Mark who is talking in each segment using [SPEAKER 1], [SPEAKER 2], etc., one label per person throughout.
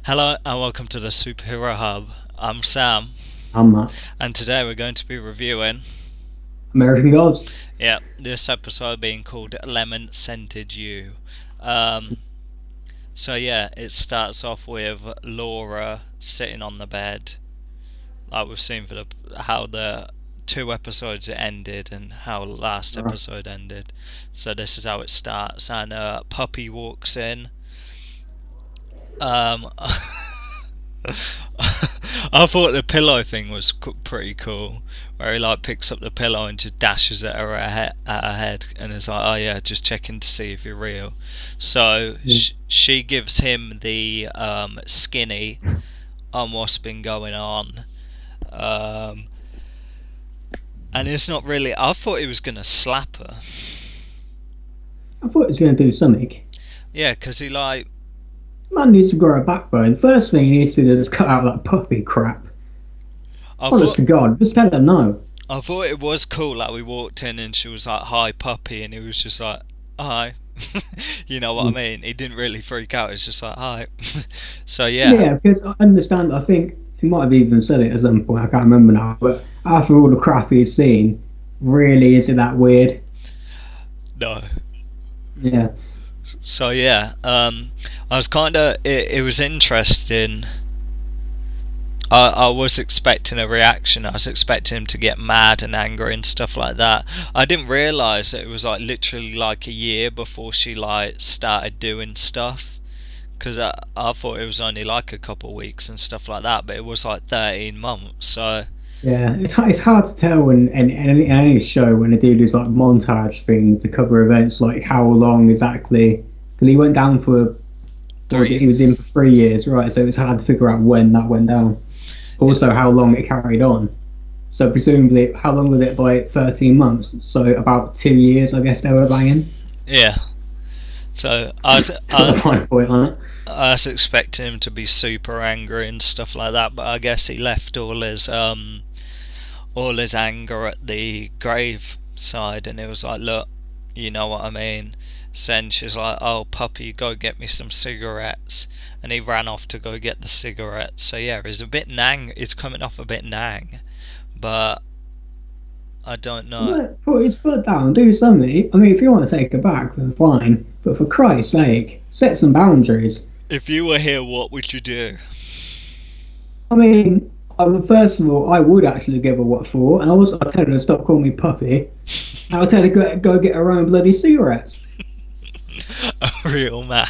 [SPEAKER 1] Hello and welcome to the Superhero Hub. I'm Sam,
[SPEAKER 2] I'm
[SPEAKER 1] and today we're going to be reviewing,
[SPEAKER 2] American Gods.
[SPEAKER 1] this episode being called Lemon Scented You. Um, it starts off with Laura sitting on the bed, like we've seen for how the two episodes it ended and how the last
[SPEAKER 2] Right.
[SPEAKER 1] episode ended. So this is how it starts, and Puppy walks in. Um, I thought the pillow thing was pretty cool, where he like picks up the pillow and just dashes it at her head, and it's like, oh yeah, just checking to see if you're real. So
[SPEAKER 2] Yeah.
[SPEAKER 1] she gives him the skinny on what's been going on, um, and it's not really. I thought he was gonna slap her.
[SPEAKER 2] I thought he was going to do something.
[SPEAKER 1] Yeah, 'cause he like
[SPEAKER 2] Man needs to grow a backbone. First thing he needs to do is cut out that puppy crap.
[SPEAKER 1] I
[SPEAKER 2] Honest
[SPEAKER 1] thought
[SPEAKER 2] to God, just tell him no.
[SPEAKER 1] I thought it was cool. Like we walked in and she was like, "Hi, puppy," and he was just like, "Hi." You know what I
[SPEAKER 2] Mm.
[SPEAKER 1] mean? He didn't really freak out. It's just like, "Hi." So yeah,
[SPEAKER 2] Yeah, because I understand. I think he might have even said it at some point. I can't remember now. But after all the crap he's seen, really, is it that weird?
[SPEAKER 1] no.
[SPEAKER 2] Yeah.
[SPEAKER 1] So yeah, I was kind of. It was interesting. I was expecting a reaction. I was expecting him to get mad and angry and stuff like that. I didn't realise that it was like literally like a year before she like started doing stuff. Because I thought it was only like a couple of weeks and stuff like that, but it was like 13 months. So
[SPEAKER 2] Yeah, it's hard to tell in any show when they do this like montage thing to cover events, like how long exactly. Because he went down for, or was it,
[SPEAKER 1] three,
[SPEAKER 2] he was in for 3 years, right? So it's hard to figure out when that went down.
[SPEAKER 1] yeah,
[SPEAKER 2] Also, how long it carried on. So presumably, how long was it by 13 months? So about 2 years, I guess they were banging.
[SPEAKER 1] yeah. So
[SPEAKER 2] To put a fine point on it.
[SPEAKER 1] I was expecting him to be super angry and stuff like that, but I guess he left all his anger at the grave side, and it was like, look, you know what I mean. Then she's like, oh puppy, go get me some cigarettes, and he ran off to go get the cigarettes. So yeah, he's a bit nang. It's coming off a bit nang, but I don't know.
[SPEAKER 2] Put his foot down, do something. I mean, if you want to take it back, then fine. But for Christ's sake, set some boundaries.
[SPEAKER 1] If you were here, what would you do?
[SPEAKER 2] I mean, first of all, I would actually give her what for, and I'd tell her to stop calling me puppy. I'll tell her to go get her own bloody cigarettes.
[SPEAKER 1] A real man.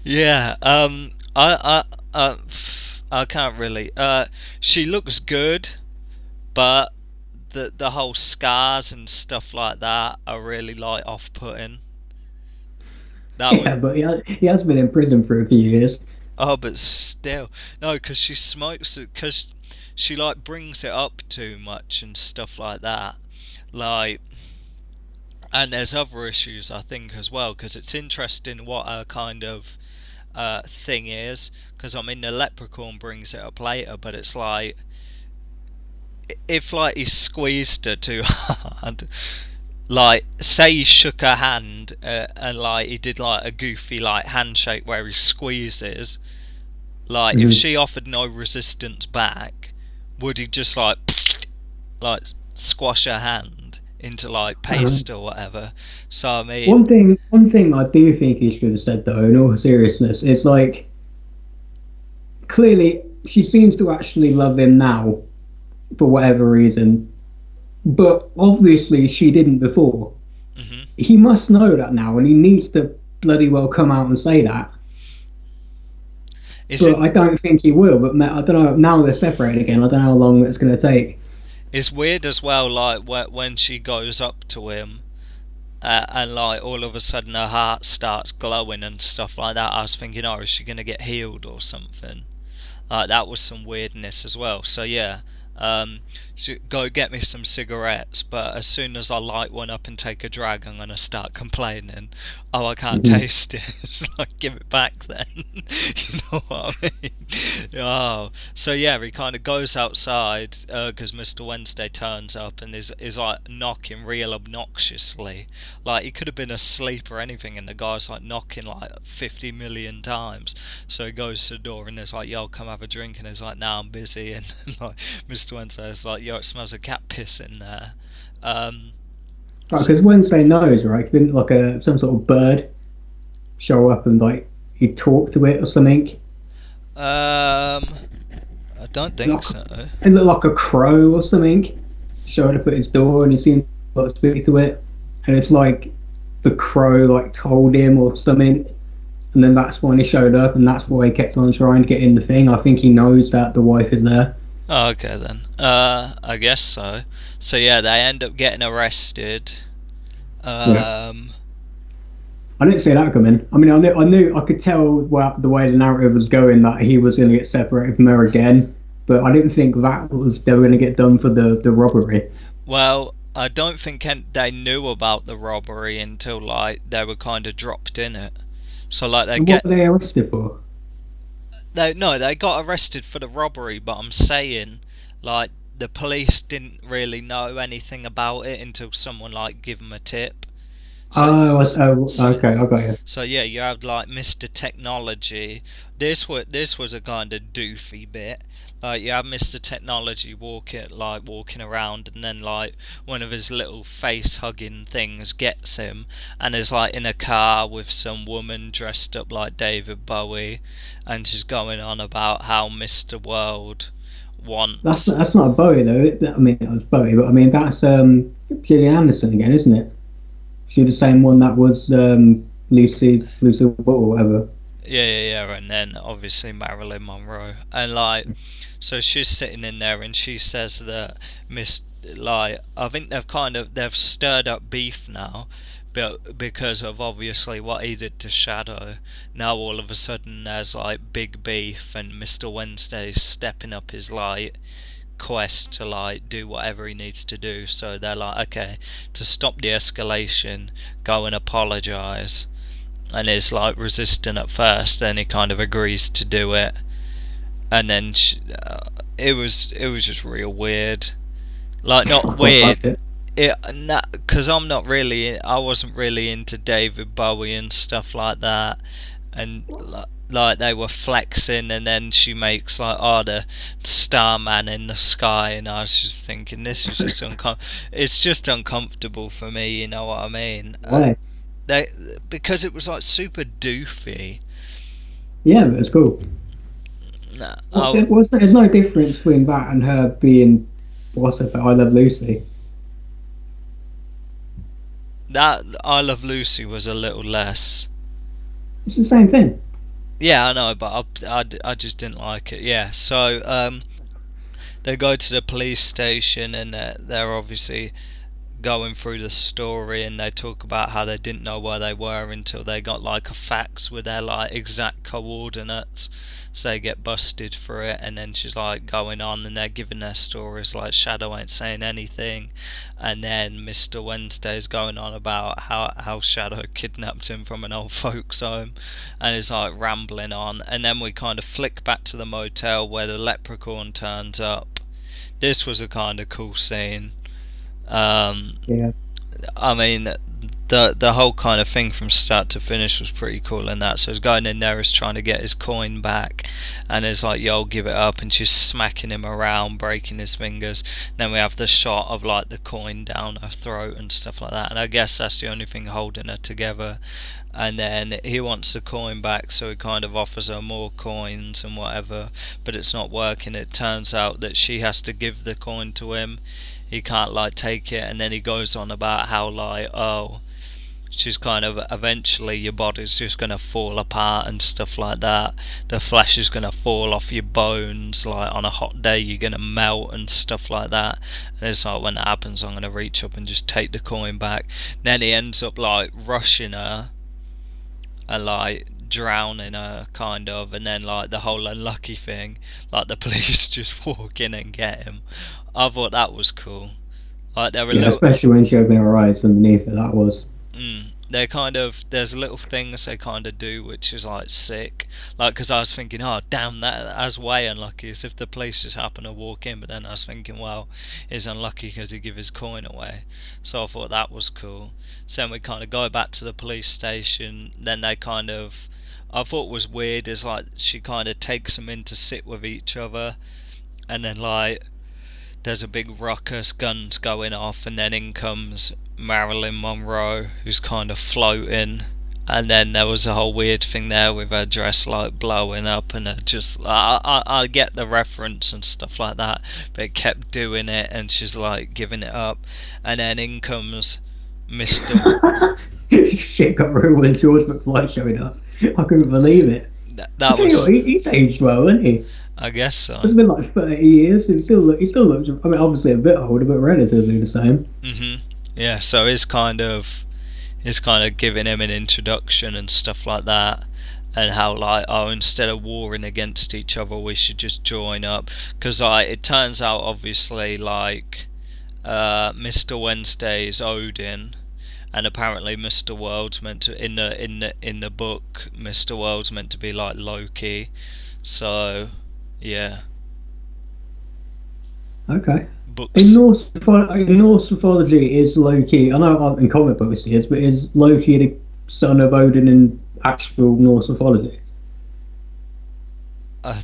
[SPEAKER 1] Yeah. I can't really. She looks good, but the whole scars and stuff like that are really like off-putting. That would.
[SPEAKER 2] Yeah, but he has been in prison for a few years.
[SPEAKER 1] Oh, but still, no, because she smokes it. Because she like brings it up too much and stuff like that. Like, and there's other issues I think as well. Because it's interesting what her kind of thing is. Because I mean, the leprechaun brings it up later, but it's like if like he squeezed her too hard, like say he shook her hand and like he did like a goofy like handshake where he squeezes, like if
[SPEAKER 2] Mhm.
[SPEAKER 1] she offered no resistance back, would he just like squash her hand into like
[SPEAKER 2] Uh,
[SPEAKER 1] paste or whatever? So I mean,
[SPEAKER 2] one thing I do think he should have said though, in all seriousness, is like clearly she seems to actually love him now for whatever reason, but obviously she didn't before.
[SPEAKER 1] hmm
[SPEAKER 2] He must know that now, and he needs to bloody well come out and say that.
[SPEAKER 1] is
[SPEAKER 2] But
[SPEAKER 1] it
[SPEAKER 2] I don't think he will. But I don't know. Now they're separated again. I don't know how long it's going to take.
[SPEAKER 1] it's weird as well, like when she goes up to him and like all of a sudden her heart starts glowing and stuff like that. I was thinking, oh, is she gonna get healed or something? That was some weirdness as well. So yeah, go get me some cigarettes. But as soon as I light one up and take a drag, I'm gonna start complaining. oh, I can't
[SPEAKER 2] Mhm.
[SPEAKER 1] taste it. It's like, give it back then. You know what I mean? Oh, so yeah, he kind of goes outside because Mr. Wednesday turns up and is like knocking real obnoxiously. Like he could have been asleep or anything, and the guy's like knocking like 50 million times. So he goes to the door and is like, "Yo, come have a drink," and he's like, "Nah, I'm busy." And like Mr. Wednesday's like, "Yo, it smells of cat piss in there." Um,
[SPEAKER 2] Right,
[SPEAKER 1] so,
[SPEAKER 2] because Wednesday knows, right? Didn't like a some sort of bird show up and like he talked to it or something?
[SPEAKER 1] I don't think
[SPEAKER 2] Like
[SPEAKER 1] so.
[SPEAKER 2] it looked like a crow or something. Showed up at his door and he seemed to like, speak to it, and it's like the crow like told him or something, and then that's when he showed up, and that's why he kept on trying to get in the thing. I think he knows that the wife is there.
[SPEAKER 1] Oh, okay then. I guess so. So yeah, they end up getting arrested.
[SPEAKER 2] Yeah.
[SPEAKER 1] Um,
[SPEAKER 2] I didn't see that coming. I mean, I could tell the way the narrative was going that he was going to get separated from her again, but I didn't think that was they were going to get done for the robbery.
[SPEAKER 1] well, I don't think they knew about the robbery until like they were kind of dropped in it. So like they
[SPEAKER 2] And what
[SPEAKER 1] get
[SPEAKER 2] were they arrested for?
[SPEAKER 1] they no, they got arrested for the robbery, but I'm saying like the police didn't really know anything about it until someone like give them a tip. So
[SPEAKER 2] Oh,
[SPEAKER 1] so
[SPEAKER 2] okay, I got you.
[SPEAKER 1] So yeah, you have like Mr. Technology. This was a kind of doofy bit. Like you have Mr. Technology walking around, and then like one of his little face hugging things gets him, and is like in a car with some woman dressed up like David Bowie, and she's going on about how Mr. World wants.
[SPEAKER 2] That's not a Bowie though. I mean, it was Bowie, but I mean that's Gillian Anderson again, isn't it? She's the same one that was Lucy Wood or whatever.
[SPEAKER 1] Yeah, and then obviously Marilyn Monroe, and like, so she's sitting in there, and she says that Miss, like, I think they've stirred up beef now, but because of obviously what he did to Shadow, now all of a sudden there's like big beef, and Mr. Wednesday's stepping up his like quest to like do whatever he needs to do. So they're like, okay, to stop the escalation, go and apologize, and is like resistant at first. Then he kind of agrees to do it, and then it was just real weird. Like
[SPEAKER 2] I
[SPEAKER 1] not
[SPEAKER 2] quite
[SPEAKER 1] weird.
[SPEAKER 2] liked it.
[SPEAKER 1] It because I wasn't really into David Bowie and stuff like that, and like they were flexing, and then she makes like, oh, the Starman in the sky, and I was just thinking this is just it's just uncomfortable for me, you know what I mean?
[SPEAKER 2] Why?
[SPEAKER 1] They because it was like super doofy.
[SPEAKER 2] Yeah, but it's cool.
[SPEAKER 1] Nah,
[SPEAKER 2] What there was there's no difference between that and her being what's it? I Love Lucy.
[SPEAKER 1] that I Love Lucy was a little less.
[SPEAKER 2] It's the same thing.
[SPEAKER 1] Yeah, I know, but I just didn't like it. Yeah, so they go to the police station, and they're obviously going through the story, and they talk about how they didn't know where they were until they got like a fax with their like exact coordinates, so they get busted for it. And then she's like going on, and they're giving their stories like Shadow ain't saying anything, and then Mr. Wednesday's going on about how Shadow kidnapped him from an old folks home, and is like rambling on. And then we kind of flick back to the motel where the leprechaun turns up. This was a kind of cool scene. um,
[SPEAKER 2] Yeah.
[SPEAKER 1] I mean, the whole kind of thing from start to finish was pretty cool in that. So he's going in there, is trying to get his coin back, and is like, "Yo, give it up," and she's smacking him around, breaking his fingers. Then we have the shot of like the coin down her throat and stuff like that, and I guess that's the only thing holding her together. And then he wants the coin back, so he kind of offers her more coins and whatever, but it's not working. It turns out that she has to give the coin to him. He can't like take it, and then he goes on about how like, oh, she's kind of eventually your body's just gonna fall apart and stuff like that. The flesh is gonna fall off your bones, like on a hot day you're gonna melt and stuff like that. And it's like, when that happens, I'm gonna reach up and just take the coin back. Then he ends up like rushing her and like drowning her kind of, and then like the whole unlucky thing, like the police just walk in and get him. I thought that was cool. Like they were a
[SPEAKER 2] Yeah,
[SPEAKER 1] little
[SPEAKER 2] especially when she opened her eyes underneath it. That was.
[SPEAKER 1] mm, they kind of, there's little things they kind of do which is like sick. Like, because I was thinking, oh damn, that's way unlucky, as if the police just happen to walk in. But then I was thinking, well, he's unlucky because he give his coin away. So I thought that was cool. So then we kind of go back to the police station. Then they kind of, I thought was weird is like she kind of takes them in to sit with each other, and then like there's a big ruckus, guns going off, and then in comes Marilyn Monroe, who's kind of floating. And then there was a whole weird thing there with her dress like blowing up, and it just I get the reference and stuff like that, but it kept doing it, and she's like giving it up, and then in comes Mister.
[SPEAKER 2] Shit got ruined when George McFly showed up. I couldn't believe it. I
[SPEAKER 1] That
[SPEAKER 2] tell you
[SPEAKER 1] was,
[SPEAKER 2] what, he's aged well, hasn't he?
[SPEAKER 1] I guess so.
[SPEAKER 2] It's been like 30 years. He still looks. I mean, obviously a bit older, but relatively the same.
[SPEAKER 1] Yeah, so it's kind of giving him an introduction and stuff like that, and how like, oh, instead of warring against each other, we should just join up. Because like it turns out obviously like Mr. Wednesday is Odin, and apparently Mr. World's meant to, in the book, Mr. World's meant to be like Loki. So yeah,
[SPEAKER 2] Okay.
[SPEAKER 1] books.
[SPEAKER 2] In Norse mythology, is Loki? I know in comic books he is, but is Loki the son of Odin in actual Norse mythology?
[SPEAKER 1] I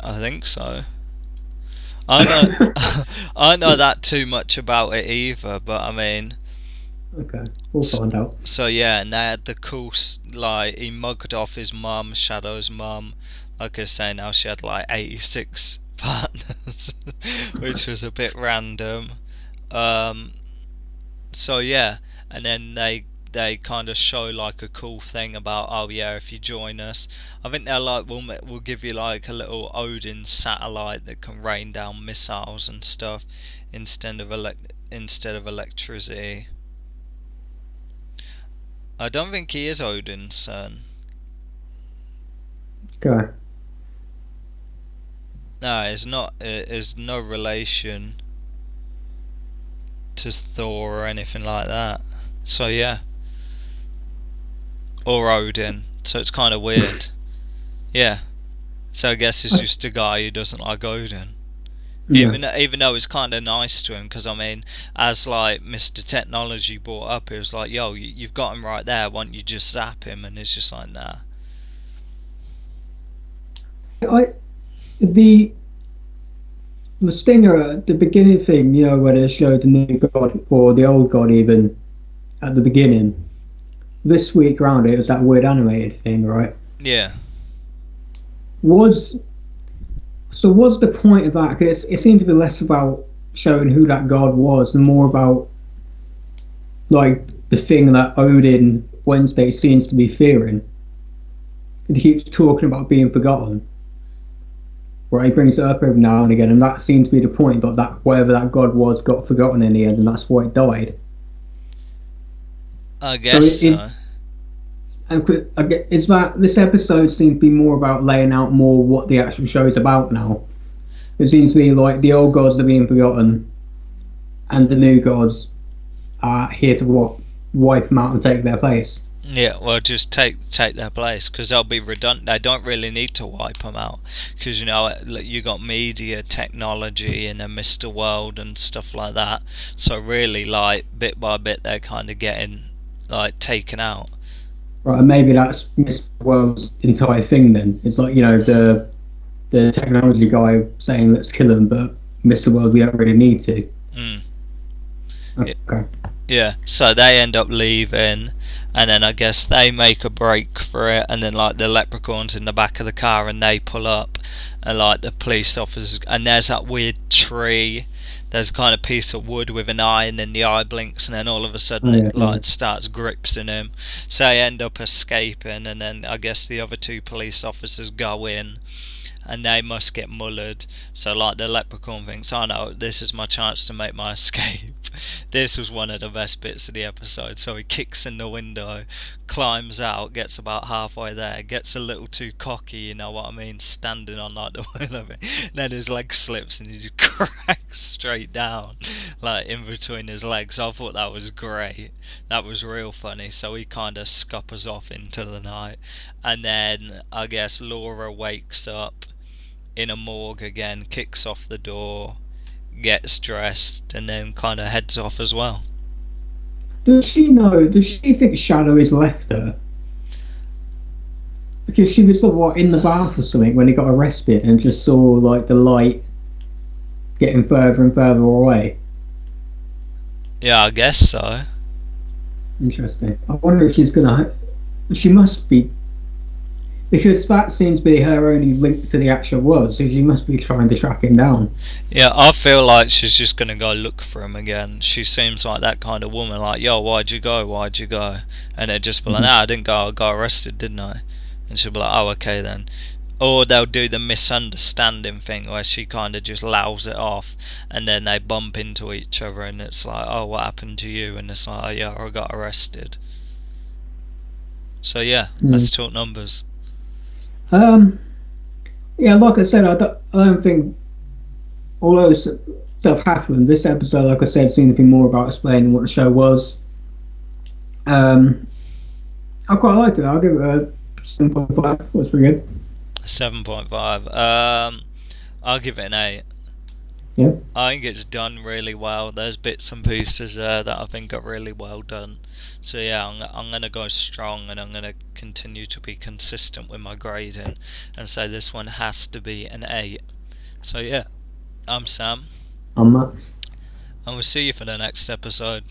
[SPEAKER 1] I think so. I know I know that too much about it either, but I mean,
[SPEAKER 2] Okay, we'll find out.
[SPEAKER 1] so yeah, and they had the cool like he mugged off his mum, Shadow's mum. Like I say, now she had like 86 partners, which was a bit random. Um, so yeah, and then they kind of show like a cool thing about, oh yeah, if you join us, I think they're like, we'll give you like a little Odin satellite that can rain down missiles and stuff instead of electricity. I don't think he is Odin's son.
[SPEAKER 2] Okay.
[SPEAKER 1] No, it's not. It's no relation to Thor or anything like that. So yeah, or Odin. So it's kind of weird. Yeah. So I guess it's just a guy who doesn't like Odin.
[SPEAKER 2] Yeah.
[SPEAKER 1] Even though it's kind of nice to him, because I mean, as like Mr. Technology brought up, it was like, yo, you've got him right there. Why don't you just zap him? And it's just like, nah.
[SPEAKER 2] I the the stinger at the beginning thing, where they showed the new god or the old god even at the beginning. This week around it was that weird animated thing, right?
[SPEAKER 1] Yeah.
[SPEAKER 2] Was was the point of that? Because it seemed to be less about showing who that god was and more about like the thing that Odin Wednesday seems to be fearing. He keeps talking about being forgotten. Right, he brings it up every now and again, and that seemed to be the point that whatever that god was got forgotten in the end, and that's why it died.
[SPEAKER 1] I
[SPEAKER 2] So
[SPEAKER 1] guess
[SPEAKER 2] it is,
[SPEAKER 1] so.
[SPEAKER 2] is that this episode seems to be more about laying out more what the actual show is about now. It seems to be like the old gods are being forgotten, and the new gods are here to wipe them out and take their place.
[SPEAKER 1] Yeah, well, just take their place, because they'll be redundant. They don't really need to wipe them out, because you got media, technology, and a Mr. World and stuff like that. So really, like bit by bit, they're kind of getting like taken out.
[SPEAKER 2] Right, and maybe that's Mr. World's entire thing. Then it's like the technology guy saying let's kill him, but Mr. World we don't really need to.
[SPEAKER 1] Mm.
[SPEAKER 2] Okay.
[SPEAKER 1] Yeah, so they end up leaving, and then I guess they make a break for it, and then like the leprechauns in the back of the car, and they pull up, and like the police officers, and there's that weird tree. There's a kind of piece of wood with an eye, and then the eye blinks, and then all of a sudden
[SPEAKER 2] Oh, yeah,
[SPEAKER 1] it like starts gripsing him. So they end up escaping, and then I guess the other two police officers go in, and they must get mullered. So like the leprechaun thinks, oh no, this is my chance to make my escape. This was one of the best bits of the episode. So he kicks in the window, climbs out, gets about halfway there, gets a little too cocky, you know what I mean, standing on like the wheel of it. Then his leg slips and he just cracks straight down, like in between his legs. I thought that was great. That was real funny. So he kind of scuppers off into the night, and then I guess Laura wakes up in a morgue again, kicks off the door, gets dressed, and then kind of heads off as well.
[SPEAKER 2] Does she know? Does she think Shadow has left her? Because she was sort of what in the bath or something when he got arrested and just saw like the light getting further and further away.
[SPEAKER 1] Yeah, I guess so.
[SPEAKER 2] Interesting. I wonder if she's gonna. She must be because that seems to be her only link to the actual world. So she must be trying to track him down.
[SPEAKER 1] Yeah, I feel like she's just gonna go look for him again. She seems like that kind of woman, like, yo, why'd you go? Why'd you go? And they'd just be like,
[SPEAKER 2] Mhm.
[SPEAKER 1] nah, I didn't go, I got arrested, didn't I? And she'll be like, oh, okay then. Or they'll do the misunderstanding thing where she kind of just lows it off and then they bump into each other and it's like, oh, what happened to you? And it's like, oh, yeah, I got arrested. So, yeah, let's
[SPEAKER 2] Mm.
[SPEAKER 1] talk numbers.
[SPEAKER 2] Um. Yeah, like I said, I don't think all those stuff happened. This episode, like I said, seemed to be more about explaining what the show was. Um. I quite liked it. I'll give it a 7.5. It was pretty good.
[SPEAKER 1] 7.5. I'll give it an 8.
[SPEAKER 2] Yeah.
[SPEAKER 1] I think it's done really well. There's bits and pieces there that I think are really well done. So yeah, I'm gonna go strong, and I'm gonna continue to be consistent with my grading, and say this one has to be an 8. So yeah, I'm Sam,
[SPEAKER 2] I'm
[SPEAKER 1] and we'll see you for the next episode.